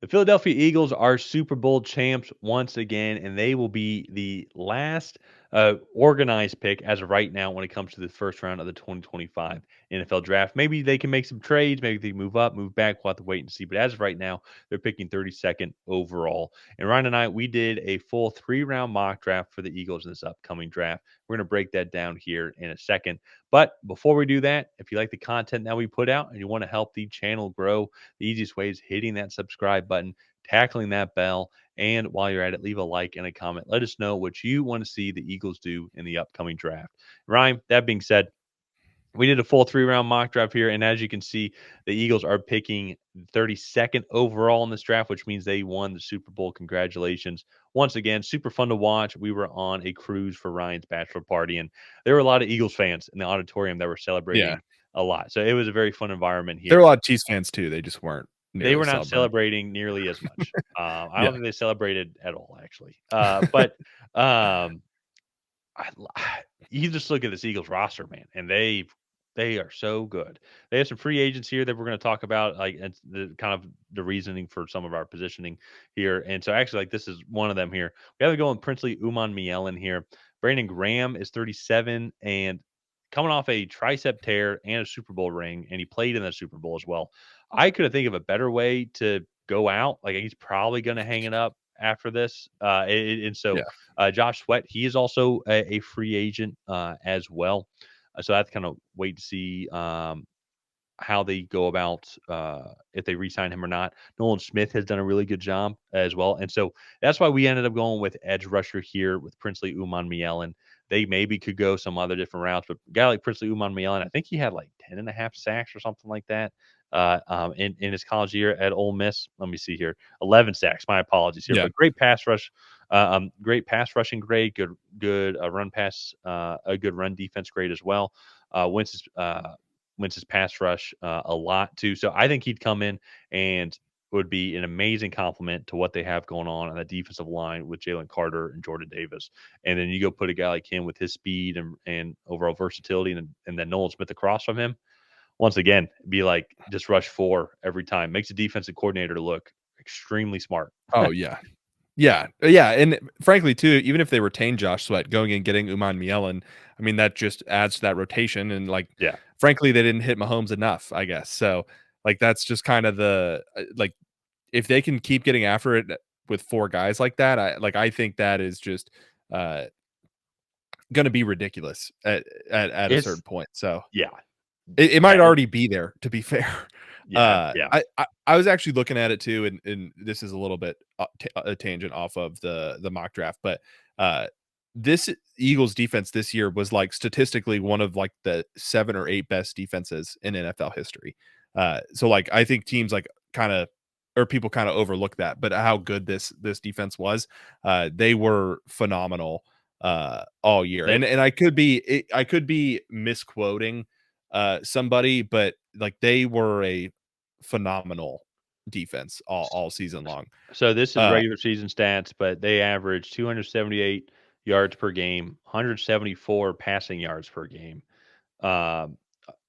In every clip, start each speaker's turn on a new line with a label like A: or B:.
A: The Philadelphia Eagles are Super Bowl champs once again, and they will be the last organized pick as of right now when it comes to the first round of the 2025 NFL draft. Maybe they can make some trades. Maybe they move up, move back. We'll have to wait and see. But as of right now, they're picking 32nd overall. And Ryan and I, we did a full 3-round mock draft for the Eagles in this upcoming draft. We're going to break that down here in a second. But before we do that, if you like the content that we put out and you want to help the channel grow, the easiest way is hitting that subscribe button, tackling that bell, and while you're at it, leave a like and a comment. Let us know what you want to see the Eagles do in the upcoming draft. Ryan, that being said, we did a full 3-round mock draft here, and as you can see, the Eagles are picking 32nd overall in this draft, which means they won the Super Bowl. Congratulations. Once again, super fun to watch. We were on a cruise for Ryan's bachelor party, and there were a lot of Eagles fans in the auditorium that were
B: Yeah.
A: celebrating a lot. So it was a very fun environment
B: There
A: here.
B: were a lot of Chiefs fans too. They just weren't
A: They
B: nearly
A: were not
B: celebrating.
A: celebrating nearly as much. I
B: Yeah.
A: don't think they celebrated at all, actually. But um, I, you just look at this Eagles roster, man, and they are so good. They have some free agents here that we're going to talk about, like it's the kind of the reasoning for some of our positioning here. And so, actually, like this is one of them here. We have to go with Princely Umanmielen here. Brandon Graham is 37 and coming off a tricep tear and a Super Bowl ring, and he played in the Super Bowl as well. I couldn't think of a better way to go out. Like he's probably going to hang it up after this. And so
B: Yeah.
A: Josh Sweat, he is also a free agent as well. So I have to kind of wait to see how they go about if they re-sign him or not. Nolan Smith has done a really good job as well, and so that's why we ended up going with edge rusher here with Princely Umanmielen. They maybe could go some other different routes, but a guy like Princely Umanmielen, I think he had like 10.5 sacks or something like that in his college year at Ole Miss. Let me see here, 11 sacks. My apologies here,
B: Yeah.
A: but great pass rush. Great pass rushing grade, good run pass, a good run defense grade as well. Wentz's pass rush a lot too. So I think he'd come in and would be an amazing complement to what they have going on the defensive line with Jalen Carter and Jordan Davis. And then you go put a guy like him with his speed and overall versatility and then Nolan Smith across from him. Once again, be like just rush 4 every time. Makes the defensive coordinator look extremely smart.
B: Oh yeah. Yeah. Yeah. And frankly, too, even if they retain Josh Sweat, going and getting Umanmielen, I mean, that just adds to that rotation. And like,
A: Yeah.
B: frankly, they didn't hit Mahomes enough, I guess. So like that's just kind of the like if they can keep getting after it with 4 guys like that, I think that is just uh gonna be ridiculous at a certain
A: It's
B: point. So
A: yeah.
B: it
A: Yeah.
B: might already be there, to be fair.
A: Yeah. Yeah.
B: I was actually looking at it too, and this is a little bit a tangent off of the mock draft, but this Eagles defense this year was like statistically one of like the 7 or 8 best defenses in NFL history. So like I think teams like kind of or people kind of overlook that, but how good this defense was, they were phenomenal all year.
A: They,
B: And I could be misquoting somebody, but like they were a phenomenal defense all season long.
A: So this is
B: Uh,
A: regular season stats, but they average 278 yards per game, 174 passing yards per game, um,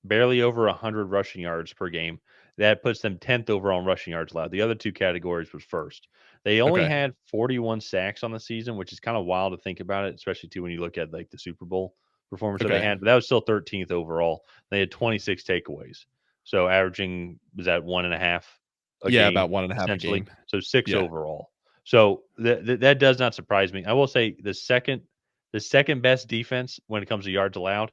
A: barely over 100 rushing yards per game. That puts them 10th overall in rushing yards allowed. The other two categories was first. They only
B: okay,
A: had 41 sacks on the season, which is kind of wild to think about it, especially too when you look at like the Super Bowl performance that they
B: okay,
A: had. But that was still 13th overall. They had 26 takeaways, so averaging was that 1.5 a
B: yeah,
A: game
B: about 1.5 a
A: essentially.
B: game.
A: So 6
B: Yeah,
A: overall. So that does not surprise me. I will say the second best defense when it comes to yards allowed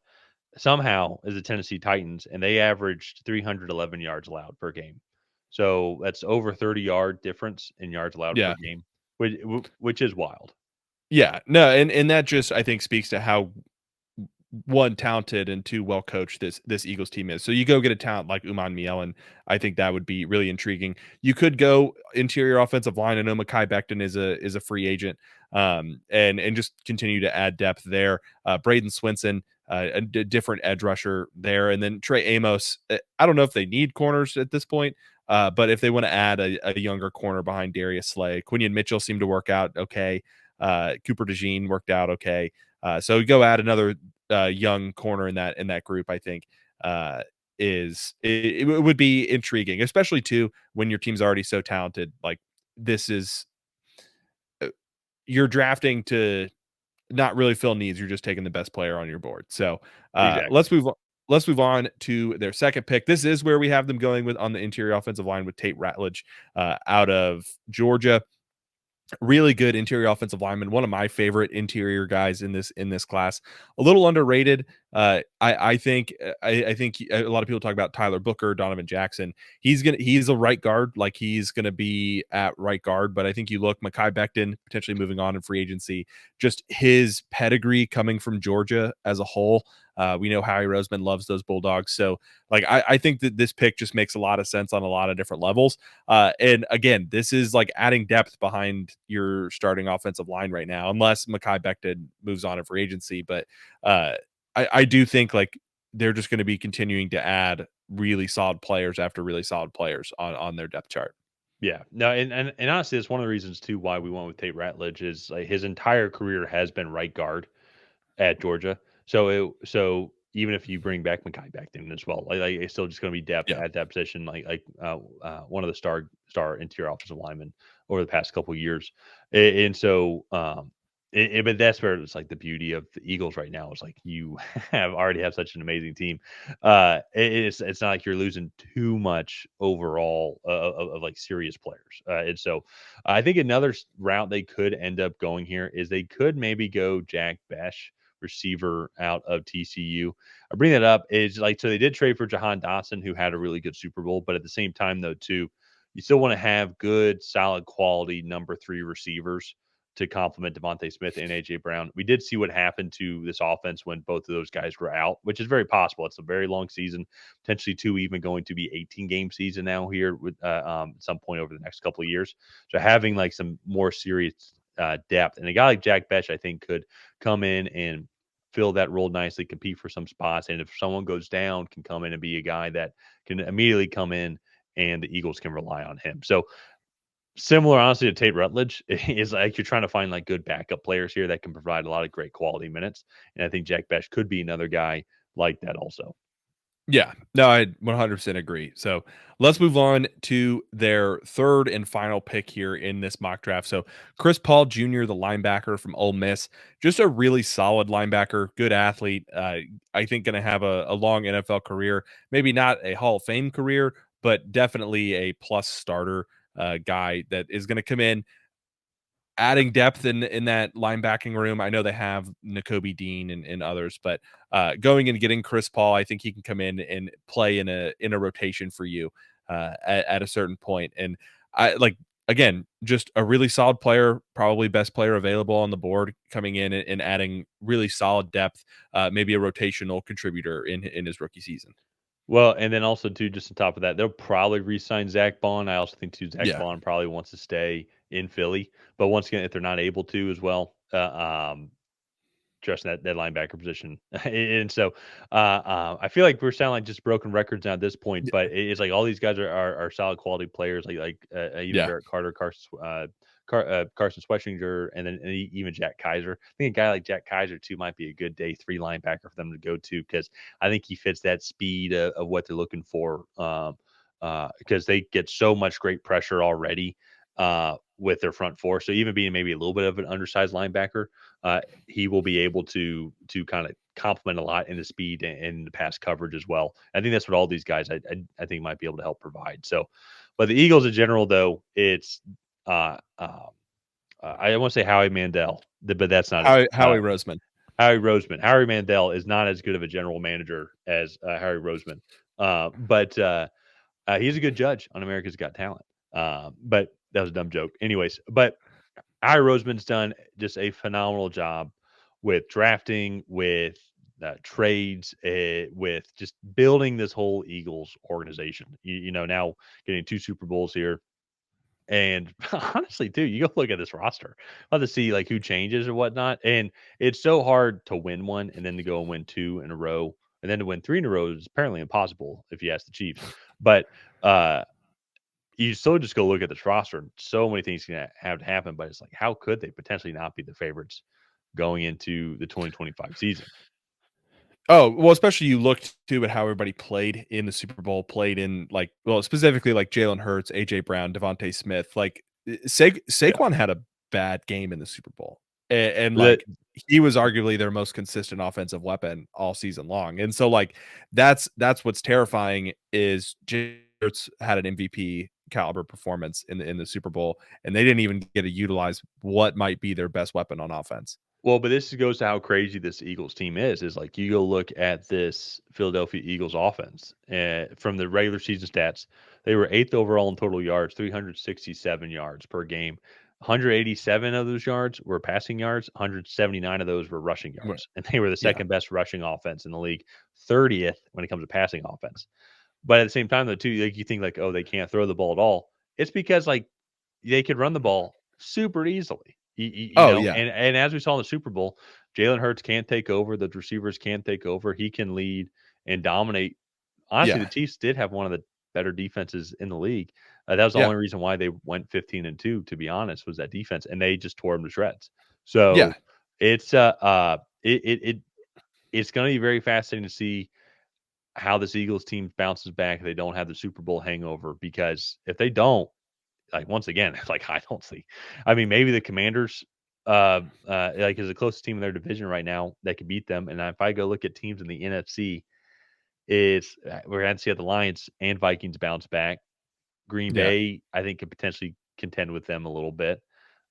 A: somehow is the Tennessee Titans, and they averaged 311 yards allowed per game. So that's over 30-yard difference in yards allowed per
B: yeah,
A: game, which is wild.
B: yeah. No, and that just I think speaks to how one talented and two well coached this Eagles team is. So you go get a talent like Umanmielen. I think that would be really intriguing. You could go interior offensive line. I know Mekhi Becton is a free agent, and just continue to add depth there. Braden Swinson, different edge rusher there, and then Trey Amos. I don't know if they need corners at this point. But if they want to add a younger corner behind Darius Slay, Quinion Mitchell seemed to work out okay. Cooper DeJean worked out okay. So go add another young corner in that group. I think it would be intriguing, especially too when your team's already so talented. Like this is you're drafting to not really fill needs. You're just taking the best player on your board. So
A: Exactly.
B: let's move on to their second pick. This is where we have them going with on the interior offensive line with Tate Ratledge out of Georgia. Really good interior offensive lineman, one of my favorite interior guys in this class. A little underrated. I think I think a lot of people talk about Tyler Booker, Donovan Jackson. He's a right guard, like he's gonna be at right guard. But I think you look Mekhi Becton potentially moving on in free agency. Just his pedigree coming from Georgia as a whole. We know Howie Roseman loves those Bulldogs, so like I think that this pick just makes a lot of sense on a lot of different levels. And again, this is like adding depth behind your starting offensive line right now, unless Mekhi Becton moves on in free agency. But I do think like they're just going to be continuing to add really solid players after really solid players on their depth chart.
A: Yeah. No, and honestly, it's one of the reasons too why we went with Tate Ratledge is like his entire career has been right guard at Georgia. So even if you bring back Mekhi Becton as well, like it's still just going to be depth
B: Yeah.
A: at that position, one of the star interior offensive linemen over the past couple of years, and so but that's where it's like the beauty of the Eagles right now is like you have such an amazing team. It's not like you're losing too much overall of like serious players, and so I think another route they could end up going here is they could maybe go Jack Besh, receiver out of TCU. I bring that up is like so they did trade for Jahan Dotson, who had a really good Super Bowl, but at the same time though too, you still want to have good, solid quality number 3 receivers to complement Devontae Smith and AJ Brown. We did see what happened to this offense when both of those guys were out, which is very possible. It's a very long season, potentially two even going to be 18 game season now here with some point over the next couple of years. So having like some more serious depth and a guy like Jack Besh, I think could come in and fill that role nicely, compete for some spots, and if someone goes down, can come in and be a guy that can immediately come in and the Eagles can rely on him. So similar, honestly, to Tate Rutledge is like you're trying to find like good backup players here that can provide a lot of great quality minutes, and I think Jack Besh could be another guy like that also.
B: Yeah, no, I 100% agree. So let's move on to their third and final pick here in this mock draft. So Chris Paul Jr., the linebacker from Ole Miss, just a really solid linebacker, good athlete. I think going to have a long NFL career, maybe not a Hall of Fame career, but definitely a plus starter guy that is going to come in adding depth in that linebacking room. I know they have Nakobe Dean and others, but going and getting Chris Paul, I think he can come in and play in a rotation for you at a certain point. And I like again, just a really solid player, probably best player available on the board, coming in and adding really solid depth, maybe a rotational contributor in his rookie season.
A: Well, and then also too, just on top of that, they'll probably re-sign Zach Bond. I also think too, Zach
B: Yeah,
A: Bond probably wants to stay in Philly, but once again, if they're not able to as well, trust that linebacker position. And so I feel like we're sounding like just broken records now at this point, but it's like all these guys are solid quality players, even
B: yeah.
A: Derek Carter, Carson Schwetzinger, and then even Jack Kaiser. I think a guy like Jack Kaiser too might be a good day 3 linebacker for them to go to because I think he fits that speed of what they're looking for. Because they get so much great pressure already with their front four. So even being maybe a little bit of an undersized linebacker, he will be able to kind of complement a lot in the speed and the pass coverage as well. I think that's what all these guys I think might be able to help provide. So, but the Eagles in general though, it's I want to say Howie Mandel, but that's not it.
B: Howie Roseman.
A: Harry Roseman. Harry Mandel is not as good of a general manager as Harry Roseman, but he's a good judge on America's Got Talent. But that was a dumb joke. Anyways, but Harry Roseman's done just a phenomenal job with drafting, with trades, with just building this whole Eagles organization. Now getting 2 Super Bowls here. And honestly, too, you go look at this roster. I'll have to see like who changes or whatnot. And it's so hard to win one and then to go and win 2 in a row. And then to win 3 in a row is apparently impossible if you ask the Chiefs. But you still just go look at this roster and so many things can have to happen. But it's like, how could they potentially not be the favorites going into the 2025 season?
B: Oh, well, especially you looked too at how everybody played in the Super Bowl, played in like, well, specifically like Jalen Hurts, AJ Brown, Devontae Smith. Like Saquon had a bad game in the Super Bowl, and
A: That
B: like he was arguably their most consistent offensive weapon all season long, and so like that's what's terrifying is Jalen Hurts had an MVP caliber performance in the Super Bowl, and they didn't even get to utilize what might be their best weapon on offense.
A: Well, but this goes to how crazy this Eagles team is like you go look at this Philadelphia Eagles offense from the regular season stats. They were eighth overall in total yards, 367 yards per game. 187 of those yards were passing yards, 179 of those were rushing
B: Right.
A: yards, and they were the
B: Yeah.
A: second best rushing offense in the league, 30th when it comes to passing offense. But at the same time, though, too, like you think like, oh, they can't throw the ball at all. It's because like they could run the ball super easily.
B: Oh, yeah.
A: And as we saw in the Super Bowl, Jalen Hurts can take over. The receivers can take over. He can lead and dominate. Honestly, the
B: Yeah.
A: Chiefs did have one of the better defenses in the league. That was the
B: Yeah.
A: only reason why they went 15-2. To be honest, was that defense, and they just tore them to shreds.
B: Yeah.
A: So it's it's going to be very fascinating to see how this Eagles team bounces back. They don't have the Super Bowl hangover because if they don't, like once again, like I don't see. I mean, maybe the Commanders, like is the closest team in their division right now that could beat them. And if I go look at teams in the NFC, it's we're going to see how the Lions and Vikings bounce back. Green
B: Yeah.
A: Bay, I think, could potentially contend with them a little bit.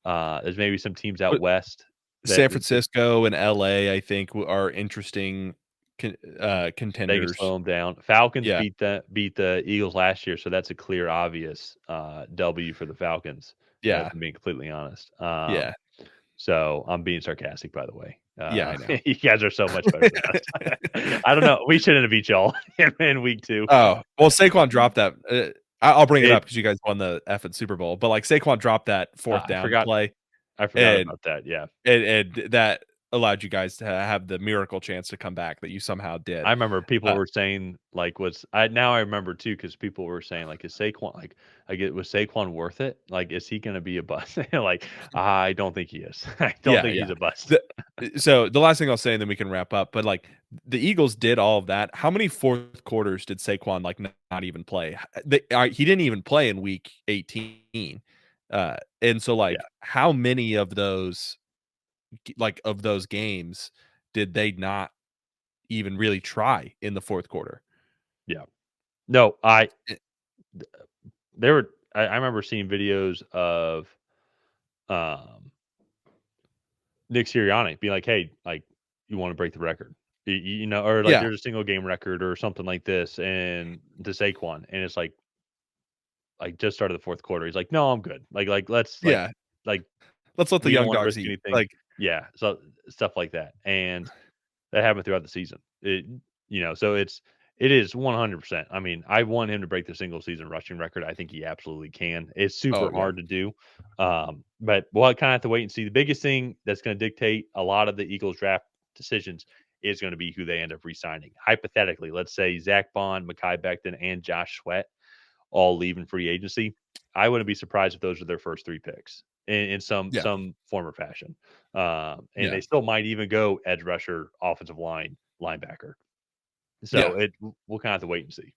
A: There's maybe some teams out
B: But
A: west
B: San
A: that
B: Francisco and LA, I think, are interesting
A: they could
B: contenders.
A: slow them down. Falcons
B: Yeah.
A: beat the Eagles last year, so that's a clear, obvious W for the Falcons. If
B: Yeah.
A: I'm being completely honest.
B: Yeah.
A: So I'm being sarcastic, by the way.
B: Yeah, I know.
A: You guys are so much better than us. I don't know. We shouldn't have beat y'all in week 2.
B: Oh, well, Saquon dropped that, I'll bring it
A: It
B: up because you guys won the effing Super Bowl, but, like, Saquon dropped that 4th
A: I
B: down
A: forgot
B: play,
A: I forgot
B: and
A: about that. Yeah.
B: that allowed you guys to have the miracle chance to come back that you somehow
A: I
B: did.
A: remember people
B: Uh,
A: were saying like was I now I remember too because people were saying like is Saquon like it was Saquon worth it? Like is he going to be a bust? Like I don't think he is. I don't
B: yeah,
A: think he's
B: yeah.
A: a bust.
B: The so the last thing I'll say, and then we can wrap up, but, like, the Eagles did all of that. How many 4th quarters did Saquon, like, not even play? He didn't even play in week 18. And so,
A: Yeah,
B: like, how many of those of those games did they not even really try in the 4th quarter?
A: yeah. No,
B: Eh
A: there were I remember seeing videos of um Nick Sirianni being like, "Hey, like, you want to break the record?" Or like
B: Yeah,
A: there's a single game record or something like this, and to Saquon, and it's like just started the fourth quarter. He's like, "No, I'm good. Like let's
B: yeah.
A: like
B: Let's let the
A: we don't
B: young
A: want to
B: dogs
A: risk
B: eat.
A: anything."
B: Like,
A: Yeah, so stuff like that, and that happened throughout the season. So it is 100%. I mean, I want him to break the single season rushing record. I think he absolutely can. It's super
B: oh, yeah.
A: hard to do. But we'll kind of have to wait and see. The biggest thing that's going to dictate a lot of the Eagles draft decisions is going to be who they end up re-signing. Hypothetically, let's say Zach Bond, Mekhi Becton, and Josh Sweat all leave in free agency. I wouldn't be surprised if those are their first 3 picks in
B: Yeah,
A: some form or fashion. And
B: yeah,
A: they still might even go edge rusher, offensive line, linebacker.
B: yeah.
A: So we'll kind of have to wait and see.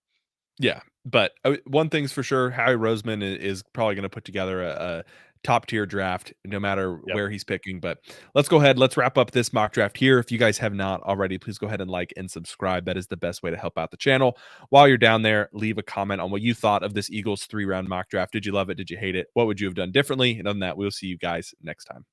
B: Yeah, but, one thing's for sure, Howie Roseman is probably gonna put together a top tier draft no matter
A: Yep.
B: where he's picking, but let's go ahead, let's wrap up this mock draft here. If you guys have not already, please go ahead and like and subscribe. That is the best way to help out the channel. While you're down there, leave a comment on what you thought of this Eagles 3-round mock draft. Did you love it? Did you hate it? What would you have done differently? And other than that, we'll see you guys next time.